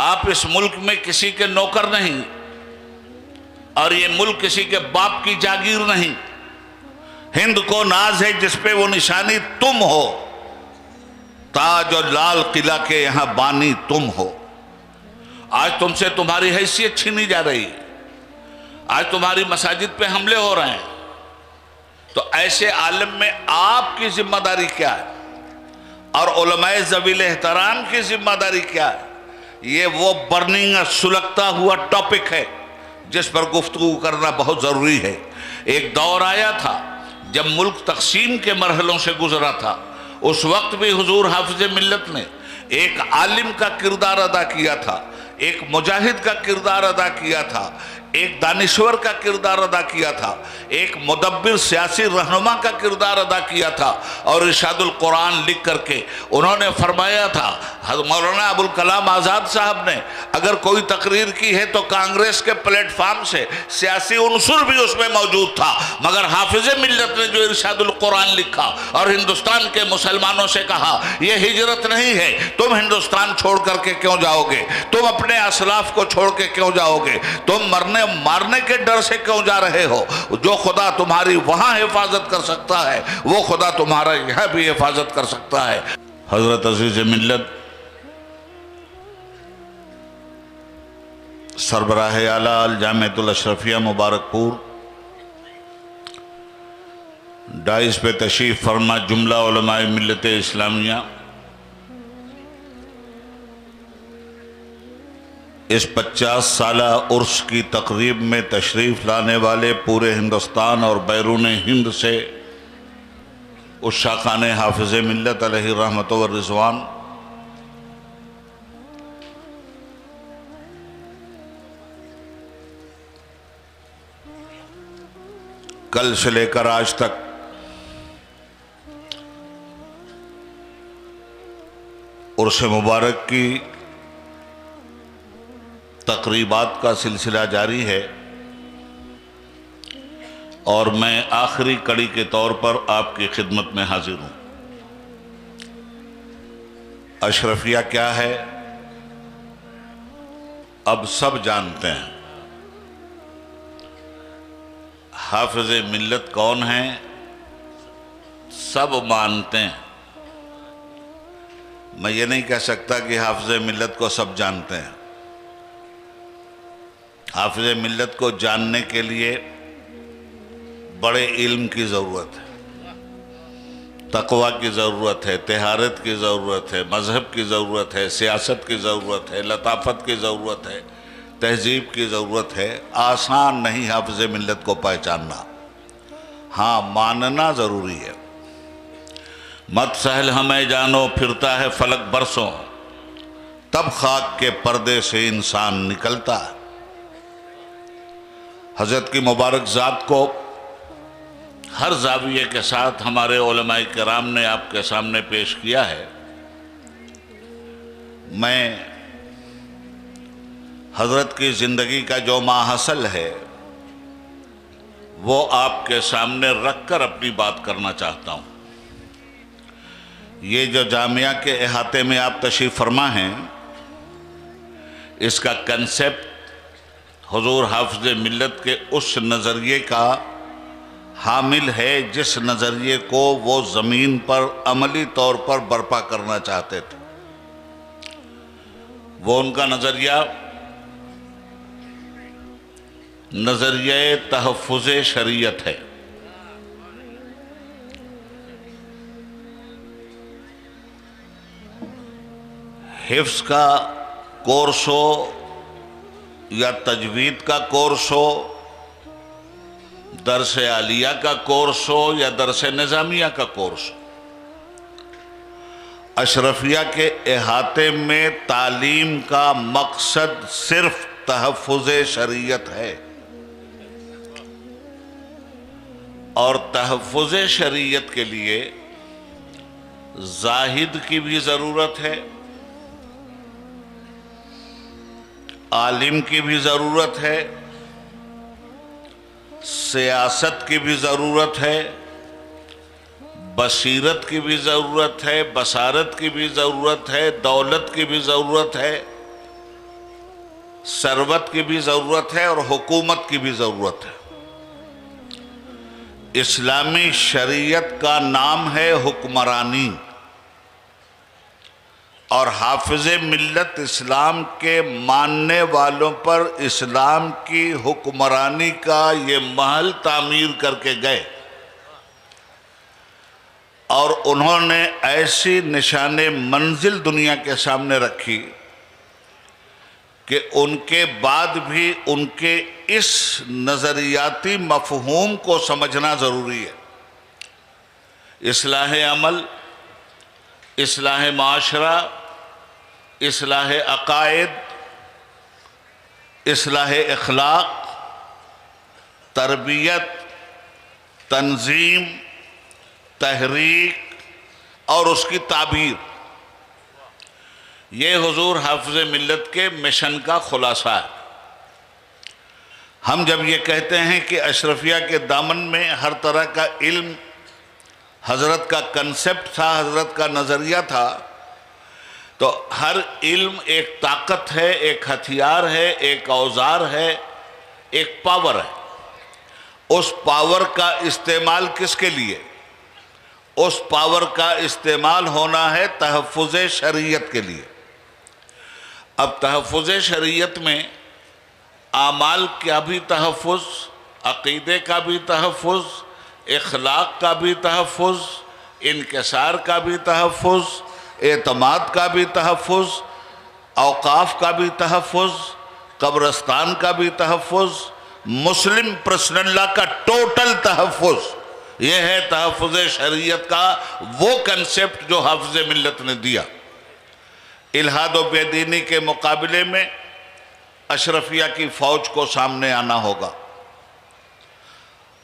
آپ اس ملک میں کسی کے نوکر نہیں، اور یہ ملک کسی کے باپ کی جاگیر نہیں۔ ہند کو ناز ہے جس پہ وہ نشانی تم ہو، تاج اور لال قلعہ کے یہاں بانی تم ہو۔ آج تم سے تمہاری حیثیت چھینی جا رہی ہے، آج تمہاری مساجد پہ حملے ہو رہے ہیں، تو ایسے عالم میں آپ کی ذمہ داری کیا ہے اور علماء ذویل احترام کی ذمہ داری کیا ہے؟ یہ وہ برننگ سلگتا ہوا ٹاپک ہے جس پر گفتگو کرنا بہت ضروری ہے۔ ایک دور آیا تھا جب ملک تقسیم کے مرحلوں سے گزرا تھا، اس وقت بھی حضور حافظ ملت نے ایک عالم کا کردار ادا کیا تھا، ایک مجاہد کا کردار ادا کیا تھا، ایک دانشور کا کردار ادا کیا تھا، ایک مدبر سیاسی رہنما کا کردار ادا کیا تھا، اور ارشاد القرآن لکھ کر کے انہوں نے فرمایا تھا، حضرت مولانا ابوالکلام آزاد صاحب نے اگر کوئی تقریر کی ہے تو کانگریس کے پلیٹ فارم سے سیاسی عنصر بھی اس میں موجود تھا، مگر حافظ ملت نے جو ارشاد القرآن لکھا اور ہندوستان کے مسلمانوں سے کہا یہ ہجرت نہیں ہے، تم ہندوستان چھوڑ کر کے کیوں جاؤ گے، تم اپنے اسلاف کو چھوڑ کے کیوں جاؤ گے، تم مارنے کے ڈر سے کیوں جا رہے ہو، جو خدا تمہاری وہاں حفاظت کر سکتا ہے وہ خدا تمہارا یہاں بھی حفاظت کر سکتا ہے۔ حضرت عزیز ملت سربراہ اعلیٰ الجامعۃ الاشرفیہ مبارک پور ڈائز پہ تشریف فرما جملہ علماء ملت اسلامیہ، اس 50 سالہ عرس کی تقریب میں تشریف لانے والے پورے ہندوستان اور بیرون ہند سے عشاقان حافظ ملت علیہ الرحمت والرضوان، کل سے لے کر آج تک عرس مبارک کی تقریبات کا سلسلہ جاری ہے، اور میں آخری کڑی کے طور پر آپ کی خدمت میں حاضر ہوں۔ اشرفیہ کیا ہے اب سب جانتے ہیں، حافظ ملت کون ہیں سب مانتے ہیں۔ میں یہ نہیں کہہ سکتا کہ حافظ ملت کو سب جانتے ہیں۔ حافظ ملت کو جاننے کے لیے بڑے علم کی ضرورت ہے، تقوی کی ضرورت ہے، طہارت کی ضرورت ہے، مذہب کی ضرورت ہے، سیاست کی ضرورت ہے، لطافت کی ضرورت ہے، تہذیب کی ضرورت ہے۔ آسان نہیں حافظ ملت کو پہچاننا، ہاں ماننا ضروری ہے۔ مت سہل ہمیں جانو پھرتا ہے فلک برسوں، تب خاک کے پردے سے انسان نکلتا ہے۔ حضرت کی مبارک ذات کو ہر زاویے کے ساتھ ہمارے علماء کرام نے آپ کے سامنے پیش کیا ہے۔ میں حضرت کی زندگی کا جو ماحصل ہے وہ آپ کے سامنے رکھ کر اپنی بات کرنا چاہتا ہوں۔ یہ جو جامعہ کے احاطے میں آپ تشریف فرما ہیں، اس کا کنسپٹ حضور حافظ ملت کے اس نظریے کا حامل ہے جس نظریے کو وہ زمین پر عملی طور پر برپا کرنا چاہتے تھے۔ وہ ان کا نظریہ تحفظ شریعت ہے۔ حفظ کا کورس ہو یا تجوید کا کورس ہو، درس عالیہ کا کورس ہو یا درس نظامیہ کا کورس ہو، اشرفیہ کے احاطے میں تعلیم کا مقصد صرف تحفظ شریعت ہے، اور تحفظ شریعت کے لیے زاہد کی بھی ضرورت ہے، عالم کی بھی ضرورت ہے، سیاست کی بھی ضرورت ہے، بصیرت کی بھی ضرورت ہے، بصارت کی بھی ضرورت ہے، دولت کی بھی ضرورت ہے، ثروت کی بھی ضرورت ہے اور حکومت کی بھی ضرورت ہے۔ اسلامی شریعت کا نام ہے حکمرانی، اور حافظ ملت اسلام کے ماننے والوں پر اسلام کی حکمرانی کا یہ محل تعمیر کر کے گئے، اور انہوں نے ایسی نشان منزل دنیا کے سامنے رکھی کہ ان کے بعد بھی ان کے اس نظریاتی مفہوم کو سمجھنا ضروری ہے۔ اصلاح عمل، اصلاح معاشرہ، اصلاح عقائد، اصلاح اخلاق، تربیت، تنظیم، تحریک اور اس کی تعبیر، یہ حضور حافظ ملت کے مشن کا خلاصہ ہے۔ ہم جب یہ کہتے ہیں کہ اشرفیہ کے دامن میں ہر طرح کا علم حضرت کا کنسپٹ تھا، حضرت کا نظریہ تھا، تو ہر علم ایک طاقت ہے، ایک ہتھیار ہے، ایک اوزار ہے، ایک پاور ہے۔ اس پاور کا استعمال کس کے لیے؟ اس پاور کا استعمال ہونا ہے تحفظ شریعت کے لیے۔ اب تحفظ شریعت میں اعمال کا بھی تحفظ، عقیدے کا بھی تحفظ، اخلاق کا بھی تحفظ، انکسار کا بھی تحفظ، اعتماد کا بھی تحفظ، اوقاف کا بھی تحفظ، قبرستان کا بھی تحفظ، مسلم پرسنل لا کا ٹوٹل تحفظ۔ یہ ہے تحفظ شریعت کا وہ کنسپٹ جو حافظ ملت نے دیا۔ الحاد و بے دینی کے مقابلے میں اشرفیہ کی فوج کو سامنے آنا ہوگا،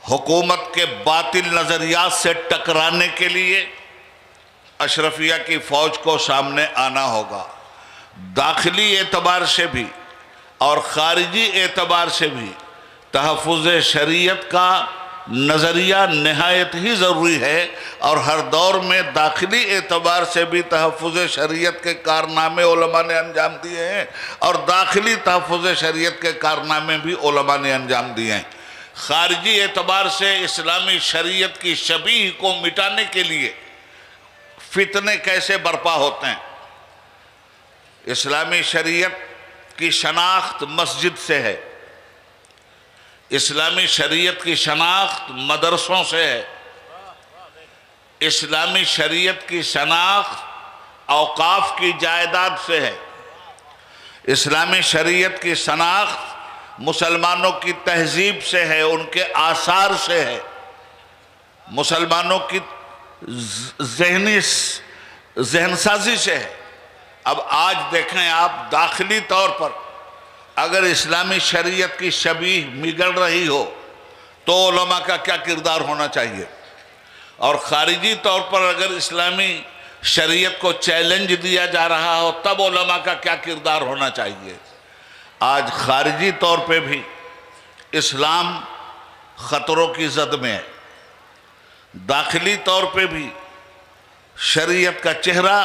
حکومت کے باطل نظریات سے ٹکرانے کے لیے اشرفیہ کی فوج کو سامنے آنا ہوگا۔ داخلی اعتبار سے بھی اور خارجی اعتبار سے بھی تحفظ شریعت کا نظریہ نہایت ہی ضروری ہے، اور ہر دور میں داخلی اعتبار سے بھی تحفظ شریعت کے کارنامے علماء نے انجام دیے ہیں، اور داخلی تحفظ شریعت کے کارنامے بھی علماء نے انجام دیے ہیں۔ خارجی اعتبار سے اسلامی شریعت کی شبیہ کو مٹانے کے لیے فتنے کیسے برپا ہوتے ہیں؟ اسلامی شریعت کی شناخت مسجد سے ہے، اسلامی شریعت کی شناخت مدرسوں سے ہے، اسلامی شریعت کی شناخت اوقاف کی جائیداد سے ہے، اسلامی شریعت کی شناخت مسلمانوں کی تہذیب سے ہے، ان کے آثار سے ہے، مسلمانوں کی ذہن سازی سے ہے۔ اب آج دیکھیں آپ، داخلی طور پر اگر اسلامی شریعت کی شبیہ بگڑ رہی ہو تو علماء کا کیا کردار ہونا چاہیے، اور خارجی طور پر اگر اسلامی شریعت کو چیلنج دیا جا رہا ہو تب علماء کا کیا کردار ہونا چاہیے۔ آج خارجی طور پہ بھی اسلام خطروں کی زد میں ہے، داخلی طور پہ بھی شریعت کا چہرہ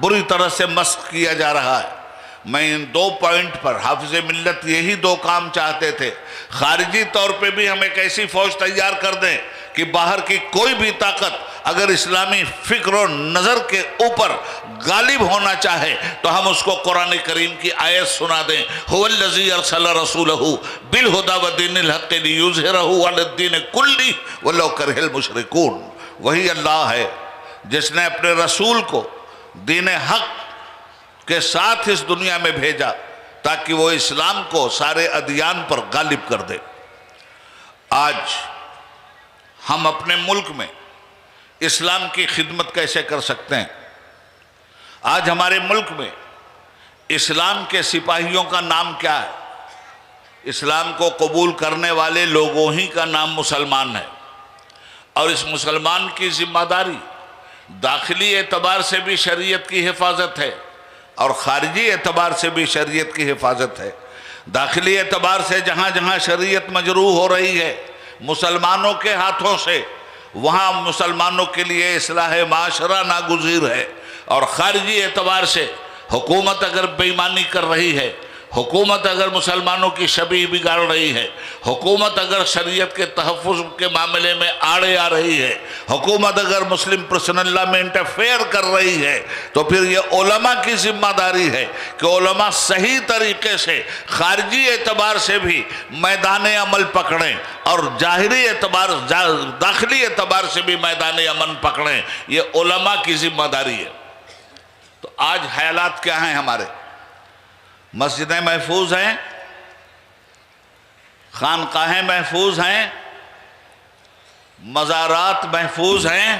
بری طرح سے مسخ کیا جا رہا ہے۔ میں ان دو پوائنٹ پر، حافظ ملت یہی دو کام چاہتے تھے، خارجی طور پہ بھی ہم ایک ایسی فوج تیار کر دیں کہ باہر کی کوئی بھی طاقت اگر اسلامی فکر و نظر کے اوپر غالب ہونا چاہے تو ہم اس کو قرآن کریم کی آیت سنا دیں، هو الذی ارسل رسولہ بالہدی ودین الحق لیظہرہ علی الدین کلہ ولو کرہ المشرکون۔ وہی اللہ ہے جس نے اپنے رسول کو دین حق کے ساتھ اس دنیا میں بھیجا تاکہ وہ اسلام کو سارے ادیان پر غالب کر دے۔ آج ہم اپنے ملک میں اسلام کی خدمت کیسے کر سکتے ہیں؟ آج ہمارے ملک میں اسلام کے سپاہیوں کا نام کیا ہے؟ اسلام کو قبول کرنے والے لوگوں ہی کا نام مسلمان ہے، اور اس مسلمان کی ذمہ داری داخلی اعتبار سے بھی شریعت کی حفاظت ہے اور خارجی اعتبار سے بھی شریعت کی حفاظت ہے۔ داخلی اعتبار سے جہاں جہاں شریعت مجروح ہو رہی ہے مسلمانوں کے ہاتھوں سے، وہاں مسلمانوں کے لیے اصلاح معاشرہ ناگزیر ہے، اور خارجی اعتبار سے حکومت اگر بے ایمانی کر رہی ہے، حکومت اگر مسلمانوں کی شبیہ بگاڑ رہی ہے، حکومت اگر شریعت کے تحفظ کے معاملے میں آڑے آ رہی ہے، حکومت اگر مسلم پرسنل لا میں انٹرفیئر کر رہی ہے، تو پھر یہ علماء کی ذمہ داری ہے کہ علماء صحیح طریقے سے خارجی اعتبار سے بھی میدان عمل پکڑیں اور ظاہری اعتبار داخلی اعتبار سے بھی میدان عمل پکڑیں۔ یہ علماء کی ذمہ داری ہے۔ تو آج حالات کیا ہیں ہمارے؟ مسجدیں محفوظ ہیں، خانقاہیں محفوظ ہیں، مزارات محفوظ ہیں،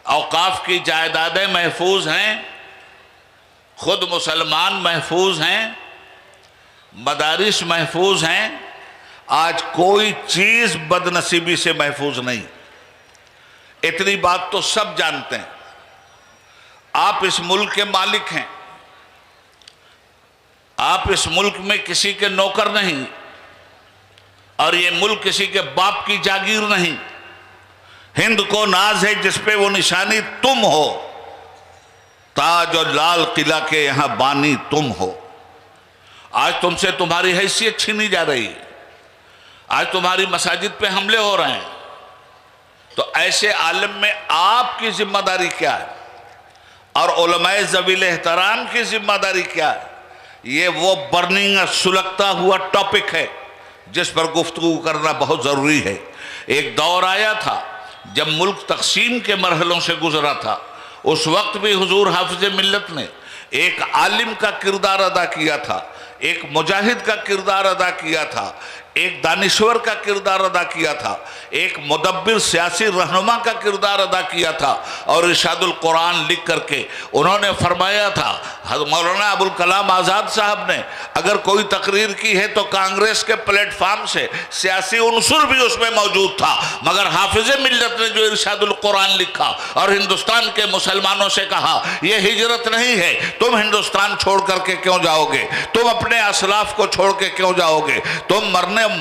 اوقاف کی جائیدادیں محفوظ ہیں، خود مسلمان محفوظ ہیں، مدارس محفوظ ہیں۔ آج کوئی چیز بدنصیبی سے محفوظ نہیں۔ اتنی بات تو سب جانتے ہیں۔ آپ اس ملک کے مالک ہیں، آپ اس ملک میں کسی کے نوکر نہیں، اور یہ ملک کسی کے باپ کی جاگیر نہیں۔ ہند کو ناز ہے جس پہ وہ نشانی تم ہو، تاج اور لال قلعہ کے یہاں بانی تم ہو۔ آج تم سے تمہاری حیثیت چھینی جا رہی ہے، آج تمہاری مساجد پہ حملے ہو رہے ہیں۔ تو ایسے عالم میں آپ کی ذمہ داری کیا ہے، اور علماء ذویل احترام کی ذمہ داری کیا ہے؟ یہ وہ برننگ سلگتا ہوا ٹاپک ہے جس پر گفتگو کرنا بہت ضروری ہے۔ ایک دور آیا تھا جب ملک تقسیم کے مرحلوں سے گزرا تھا، اس وقت بھی حضور حافظ ملت نے ایک عالم کا کردار ادا کیا تھا، ایک مجاہد کا کردار ادا کیا تھا، ایک دانشور کا کردار ادا کیا تھا، ایک مدبر سیاسی رہنما کا کردار ادا کیا تھا، اور ارشاد القرآن لکھ کر کے انہوں نے فرمایا تھا، مولانا ابوالکلام آزاد صاحب نے اگر کوئی تقریر کی ہے تو کانگریس کے پلیٹ فارم سے سیاسی عنصر بھی اس میں موجود تھا، مگر حافظ ملت نے جو ارشاد القرآن لکھا اور ہندوستان کے مسلمانوں سے کہا یہ ہجرت نہیں ہے، تم ہندوستان چھوڑ کر کے کیوں جاؤ گے، تم اپنے اسلاف کو چھوڑ کے کیوں جاؤ گے، تم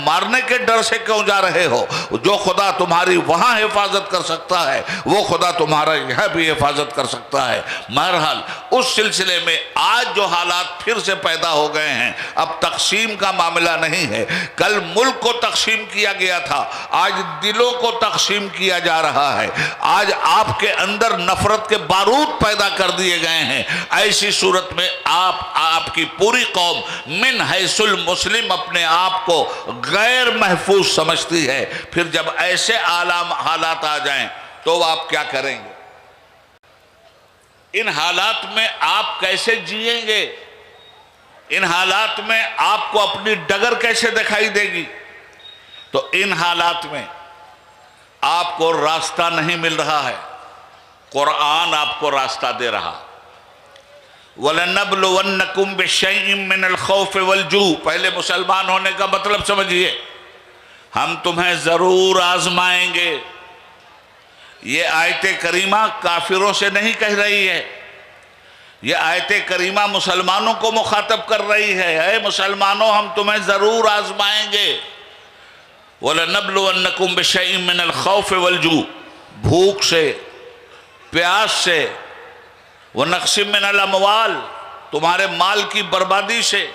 مارنے کے ڈر سے کیوں جا رہے ہو؟ جو خدا تمہاری وہاں حفاظت کر سکتا ہے وہ خدا تمہارا یہاں بھی حفاظت کر سکتا ہے۔ بہرحال اس سلسلے میں آج جو حالات پھر سے پیدا ہو گئے ہیں، اب تقسیم کا معاملہ نہیں ہے۔ کل ملک کو تقسیم کیا گیا تھا، آج دلوں کو تقسیم کیا جا رہا ہے۔ آج آپ کے اندر نفرت کے بارود پیدا کر دیے گئے ہیں۔ ایسی صورت میں آپ کی پوری قوم من حیث المسلم اپنے آپ کو غیر محفوظ سمجھتی ہے۔ پھر جب ایسے حالات آ جائیں تو آپ کیا کریں گے؟ ان حالات میں آپ کیسے جیئیں گے؟ ان حالات میں آپ کو اپنی ڈگر کیسے دکھائی دے گی؟ تو ان حالات میں آپ کو راستہ نہیں مل رہا ہے، قرآن آپ کو راستہ دے رہا۔ وَلَنَبْلُوَنَّكُمْ بِشَيْءٍ مِّنَ الْخَوْفِ وَالْجُوعِ، پہلے مسلمان ہونے کا مطلب سمجھیے، ہم تمہیں ضرور آزمائیں گے۔ یہ آیت کریمہ کافروں سے نہیں کہہ رہی ہے، یہ آیت کریمہ مسلمانوں کو مخاطب کر رہی ہے۔ اے مسلمانوں، ہم تمہیں ضرور آزمائیں گے۔ وَلَنَبْلُوَنَّكُمْ بِشَيْءٍ مِّنَ الْخَوْفِ وَالْجُوعِ، بھوک سے، پیاس سے، وَنَقْصٍ مِّنَ الْأَمْوَالِ، تمہارے مال کی بربادی سے،